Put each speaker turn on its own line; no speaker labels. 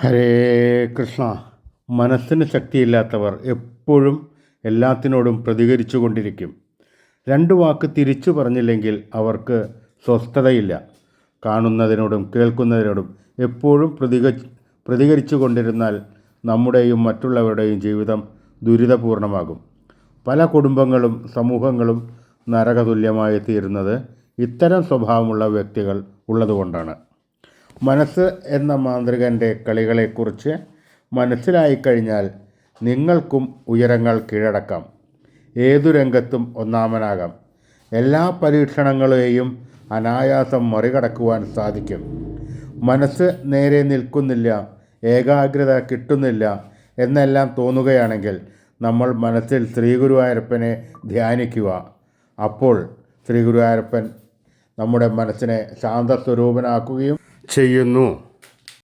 ഹരേ കൃഷ്ണ. മനസ്സിന് ശക്തിയില്ലാത്തവർ എപ്പോഴും എല്ലാത്തിനോടും പ്രതികരിച്ചു കൊണ്ടിരിക്കും. രണ്ട് വാക്ക് തിരിച്ചു പറഞ്ഞില്ലെങ്കിൽ അവർക്ക് സ്വസ്ഥതയില്ല. കാണുന്നതിനോടും കേൾക്കുന്നതിനോടും എപ്പോഴും പ്രതികരിച്ചു കൊണ്ടിരുന്നാൽ നമ്മുടെയും മറ്റുള്ളവരുടെയും ജീവിതം ദുരിതപൂർണമാകും. പല കുടുംബങ്ങളും സമൂഹങ്ങളും നരകതുല്യമായി തീരുന്നത് ഇത്തരം സ്വഭാവമുള്ള വ്യക്തികൾ ഉള്ളതുകൊണ്ടാണ്. മനസ്സ് എന്ന മാന്ത്രികൻ്റെ കളികളെക്കുറിച്ച് മനസ്സിലായിക്കഴിഞ്ഞാൽ നിങ്ങൾക്കും ഉയരങ്ങൾ കീഴടക്കാം. ഏതു രംഗത്തും ഒന്നാമനാകാം. എല്ലാ പരീക്ഷണങ്ങളെയും അനായാസം മറികടക്കുവാൻ സാധിക്കും. മനസ്സ് നേരെ നിൽക്കുന്നില്ല, ഏകാഗ്രത കിട്ടുന്നില്ല എന്നെല്ലാം തോന്നുകയാണെങ്കിൽ നമ്മൾ മനസ്സിൽ ശ്രീ ഗുരുവായൂരപ്പനെ ധ്യാനിക്കുക. അപ്പോൾ ശ്രീ ഗുരുവായൂരപ്പൻ നമ്മുടെ മനസ്സിനെ ശാന്തസ്വരൂപനാക്കുകയും ചെയ്യുന്നു.